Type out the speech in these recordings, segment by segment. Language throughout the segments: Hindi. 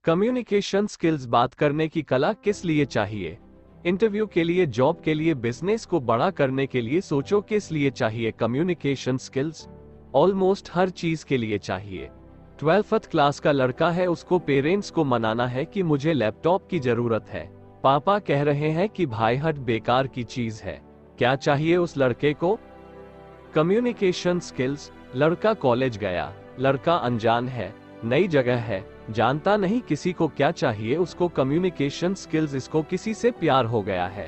कम्युनिकेशन स्किल्स बात करने की कला किस लिए चाहिए? इंटरव्यू के लिए, जॉब के लिए, बिजनेस को बड़ा करने के लिए सोचो किस लिए चाहिए कम्युनिकेशन स्किल्स? ऑलमोस्ट हर चीज के लिए चाहिए। 12th क्लास का लड़का है, उसको पेरेंट्स को मनाना है कि मुझे लैपटॉप की जरूरत है। पापा कह रहे हैं कि भाई हट बेकार की चीज है। क्या चाहिए उस लड़के को? Communication skills. लड़का कॉलेज गया, लड़का अनजान है, नई जगह है, जानता नहीं किसी को क्या चाहिए उसको कम्युनिकेशन स्किल्स। इसको किसी से प्यार हो गया है,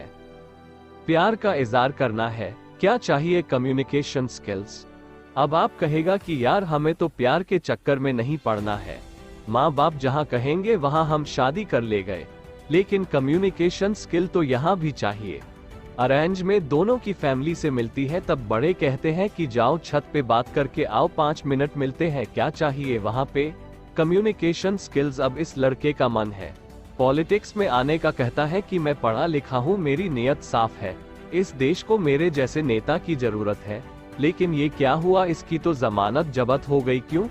प्यार का इजहार करना है, क्या चाहिए कम्युनिकेशन स्किल्स। अब आप कहेगा कि यार हमें तो प्यार के चक्कर में नहीं पड़ना है, माँ बाप जहाँ कहेंगे वहाँ हम शादी कर ले गए, लेकिन कम्युनिकेशन स्किल तो यहाँ भी चाहिए। अरेंज में दोनों की फैमिली से मिलती है, तब बड़े कहते हैं कि जाओ छत पे बात करके आओ, 5 मिनट मिलते हैं, क्या चाहिए वहाँ पे? Communication skills. अब इस लड़के का मन है पॉलिटिक्स में आने का, कहता है कि मैं पढ़ा लिखा हूँ, मेरी नीयत साफ है, इस देश को मेरे जैसे नेता की जरूरत है। लेकिन ये क्या हुआ, इसकी तो जमानत जब्त हो गई। क्यों?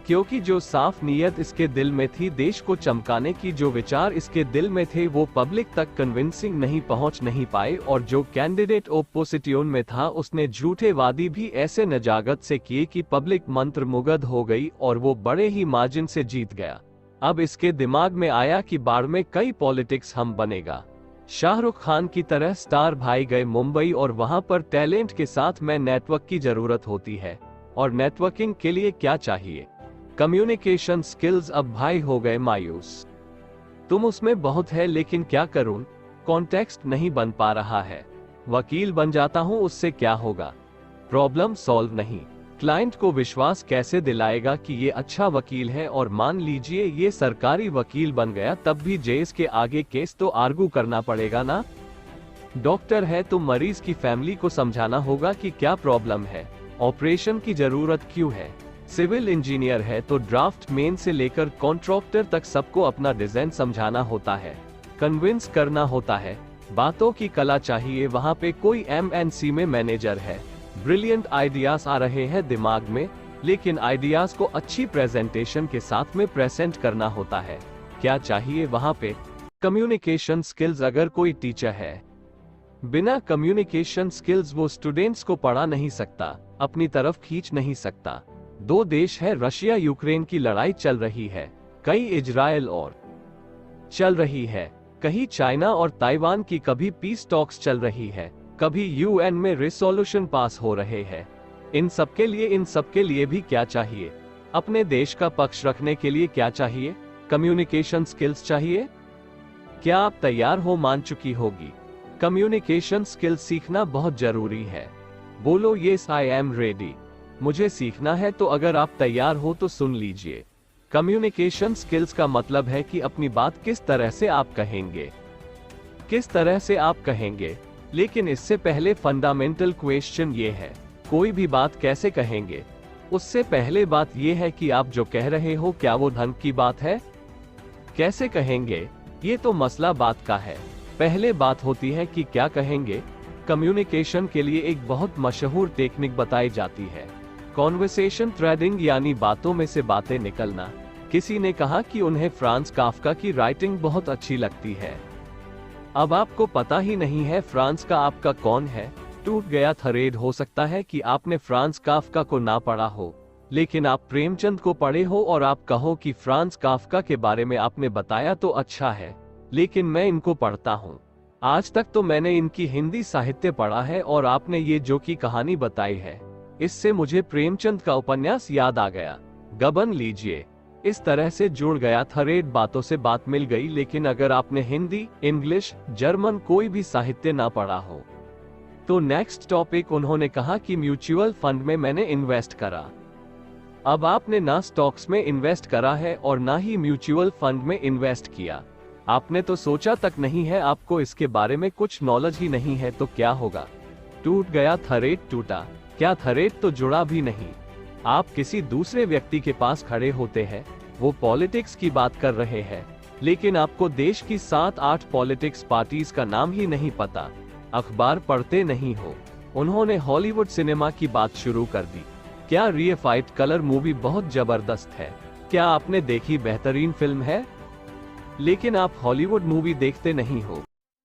क्योंकि जो साफ नीयत इसके दिल में थी देश को चमकाने की, जो विचार इसके दिल में थे वो पब्लिक तक कन्विंसिंग नहीं पहुंच नहीं पाए, और जो कैंडिडेट ओपोजिशन में था उसने झूठे वादी भी ऐसे नजागत से किए कि पब्लिक मंत्र मुग्ध हो गई और वो बड़े ही मार्जिन से जीत गया। अब इसके दिमाग में आया कि बाढ़ में कई पॉलिटिक्स हम बनेगा। शाहरुख खान की तरह स्टार भाई गए मुंबई और वहां पर टैलेंट के साथ में नेटवर्क की जरूरत होती है, और नेटवर्किंग के लिए क्या चाहिए? Communication skills. अब भाई हो गए मायूस, तुम उसमें बहुत है लेकिन क्या करूं, कॉन्टेक्स्ट नहीं बन पा रहा है। वकील बन जाता हूं, उससे क्या होगा, प्रॉब्लम सॉल्व नहीं। क्लाइंट को विश्वास कैसे दिलाएगा कि ये अच्छा वकील है, और मान लीजिए ये सरकारी वकील बन गया, तब भी जेस के आगे केस तो आर्गू करना पड़ेगा ना। डॉक्टर है तो मरीज की फैमिली को समझाना होगा कि क्या प्रॉब्लम है, ऑपरेशन की जरूरत क्यों है। सिविल इंजीनियर है तो ड्राफ्ट मैन से लेकर कॉन्ट्रैक्टर तक सबको अपना डिजाइन समझाना होता है, कन्विंस करना होता है। बातों की कला चाहिए। वहाँ पे कोई MNC में मैनेजर है, ब्रिलियंट आइडियाज आ रहे हैं दिमाग में, लेकिन आइडियाज को अच्छी प्रेजेंटेशन के साथ में प्रेजेंट करना होता है। क्या चाहिए वहाँ पे? Communication skills. अगर कोई टीचर है, बिना कम्युनिकेशन स्किल्स वो स्टूडेंट्स को पढ़ा नहीं सकता, अपनी तरफ खींच नहीं सकता। 2 देश है, रशिया यूक्रेन की लड़ाई चल रही है, कहीं इजराइल और चल रही है, कहीं चाइना और ताइवान की, कभी पीस टॉक्स चल रही है, कभी UN में रिसोल्यूशन पास हो रहे हैं। इन सबके लिए भी क्या चाहिए? अपने देश का पक्ष रखने के लिए क्या चाहिए? कम्युनिकेशन स्किल्स चाहिए। क्या आप तैयार हो? मान चुकी होगी। कम्युनिकेशन स्किल्स सीखना बहुत जरूरी है। बोलो यस आई एम रेडी, मुझे सीखना है। तो अगर आप तैयार हो तो सुन लीजिए। कम्युनिकेशन स्किल्स का मतलब है कि अपनी बात किस तरह से आप कहेंगे, किस तरह से आप कहेंगे। लेकिन इससे पहले फंडामेंटल क्वेश्चन ये है, कोई भी बात कैसे कहेंगे? उससे पहले बात ये है कि आप जो कह रहे हो क्या वो ढंग की बात है? कैसे कहेंगे, ये तो मसला बात का है। पहले बात होती है कि क्या कहेंगे। कम्युनिकेशन के लिए एक बहुत मशहूर टेक्निक बताई जाती है, कॉन्वर्सेशन थ्रेडिंग, यानी बातों में से बातें निकलना। किसी ने कहा कि उन्हें फ्रांज काफ्का की राइटिंग बहुत अच्छी लगती है। अब आपको पता ही नहीं है फ्रांज का आपका कौन है, टूट गया थ्रेड। हो सकता है कि आपने फ्रांज काफ्का को ना पढ़ा हो, लेकिन आप प्रेमचंद को पढ़े हो और आप कहो कि फ्रांज काफ्का के बारे में आपने बताया तो अच्छा है, लेकिन मैं इनको पढ़ता हूँ, आज तक तो मैंने इनकी हिंदी साहित्य पढ़ा है, और आपने ये जो की कहानी बताई है, इससे मुझे प्रेमचंद का उपन्यास याद आ गया, गबन लीजिए। इस तरह से जुड़ गया थ्रेड, बातों से बात मिल गई। लेकिन अगर आपने हिंदी, इंग्लिश, जर्मन कोई भी साहित्य ना पढ़ा हो तो नेक्स्ट टॉपिक, उन्होंने कहा कि म्यूचुअल फंड में मैंने इन्वेस्ट करा। अब आपने ना स्टॉक्स में इन्वेस्ट करा है और ना ही म्यूचुअल फंड में इन्वेस्ट किया, आपने तो सोचा तक नहीं है, आपको इसके बारे में कुछ नॉलेज ही नहीं है, तो क्या होगा? टूट गया थ्रेड। टूटा क्या थ्रेड तो जुड़ा भी नहीं। आप किसी दूसरे व्यक्ति के पास खड़े होते हैं, वो पॉलिटिक्स की बात कर रहे हैं, लेकिन आपको देश की 7-8 पॉलिटिक्स पार्टीज का नाम ही नहीं पता, अखबार पढ़ते नहीं हो। उन्होंने हॉलीवुड सिनेमा की बात शुरू कर दी। क्या रियफाइट कलर मूवी बहुत जबरदस्त है, क्या आपने देखी बेहतरीन फिल्म है, लेकिन आप हॉलीवुड मूवी देखते नहीं हो।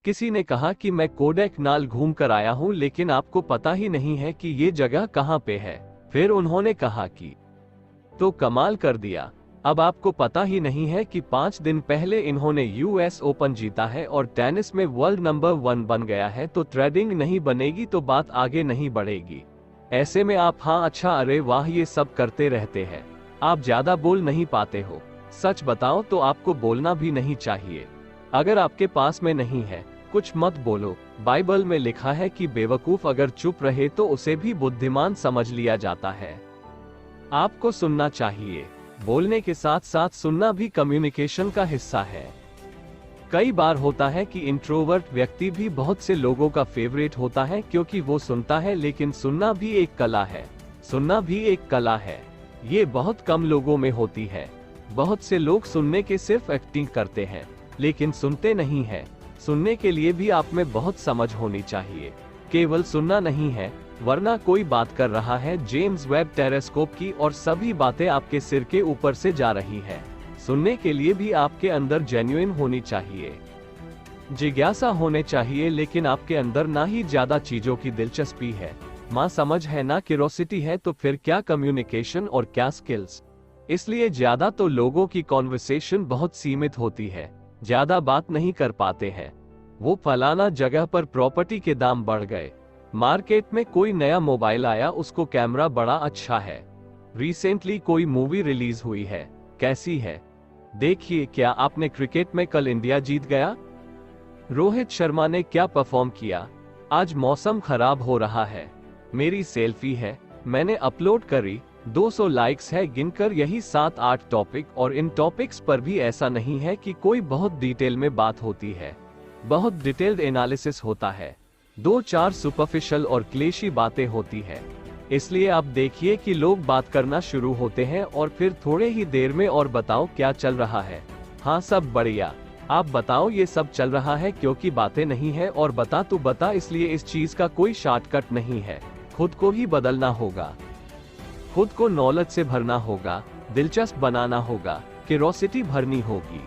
किसी ने कहा कि मैं कोडेक नाल घूम कर आया हूं, लेकिन आपको पता ही नहीं है कि ये जगह कहां पे है। फिर उन्होंने कहा कि तो कमाल कर दिया, अब आपको पता ही नहीं है कि 5 दिन पहले इन्होंने यूएस ओपन जीता है और टेनिस में वर्ल्ड नंबर 1 बन गया है। तो ट्रेडिंग नहीं बनेगी तो बात आगे नहीं बढ़ेगी। ऐसे में आप हाँ अच्छा अरे वाह ये सब करते रहते हैं। आप ज्यादा बोल नहीं पाते हो। सच बताओ तो आपको बोलना भी नहीं चाहिए। अगर आपके पास में नहीं है कुछ मत बोलो। बाइबल में लिखा है कि बेवकूफ अगर चुप रहे तो उसे भी बुद्धिमान समझ लिया जाता है। आपको सुनना चाहिए। बोलने के साथ साथ सुनना भी कम्युनिकेशन का हिस्सा है। कई बार होता है कि इंट्रोवर्ट व्यक्ति भी बहुत से लोगों का फेवरेट होता है क्योंकि वो सुनता है, लेकिन सुनना भी एक कला है। सुनना भी एक कला है। ये बहुत कम लोगों में होती है। बहुत से लोग सुनने के सिर्फ एक्टिंग करते हैं, लेकिन सुनते नहीं है। सुनने के लिए भी आप में बहुत समझ होनी चाहिए। केवल सुनना नहीं है, वरना कोई बात कर रहा है जेम्स वेब टेलीस्कोप की और सभी बातें आपके सिर के ऊपर से जा रही है। सुनने के लिए भी आपके अंदर जेन्युइन होनी चाहिए, जिज्ञासा होने चाहिए, लेकिन आपके अंदर ना ही ज्यादा चीजों की दिलचस्पी है, मां समझ है ना क्यूरोसिटी है, तो फिर क्या कम्युनिकेशन और क्या स्किल्स। इसलिए ज्यादा तो लोगों की कॉन्वर्सेशन बहुत सीमित होती है, ज्यादा बात नहीं कर पाते हैं। वो फलाना जगह पर प्रॉपर्टी के दाम बढ़ गए, मार्केट में कोई नया मोबाइल आया उसको कैमरा बड़ा अच्छा है, रिसेंटली कोई मूवी रिलीज हुई है, कैसी है, देखिए। क्या आपने क्रिकेट में कल इंडिया जीत गया, रोहित शर्मा ने क्या परफॉर्म किया, आज मौसम खराब हो रहा है, मेरी सेल्फी है, मैंने अपलोड करी, 200 लाइक्स है, गिनकर यही 7-8 टॉपिक। और इन टॉपिक्स पर भी ऐसा नहीं है कि कोई बहुत डिटेल में बात होती है, बहुत डिटेल्ड एनालिसिस होता है, 2-4 सुपरफिशियल और क्लेशी बातें होती है। इसलिए आप देखिए कि लोग बात करना शुरू होते हैं और फिर थोड़े ही देर में और बताओ क्या चल रहा है, हाँ सब बढ़िया, आप बताओ ये सब चल रहा है, क्योंकि बातें नहीं है और बता तू बता। इसलिए इस चीज का कोई शॉर्टकट नहीं है, खुद को ही बदलना होगा, खुद को नॉलेज से भरना होगा, दिलचस्प बनाना होगा, क्यूरोसिटी भरनी होगी।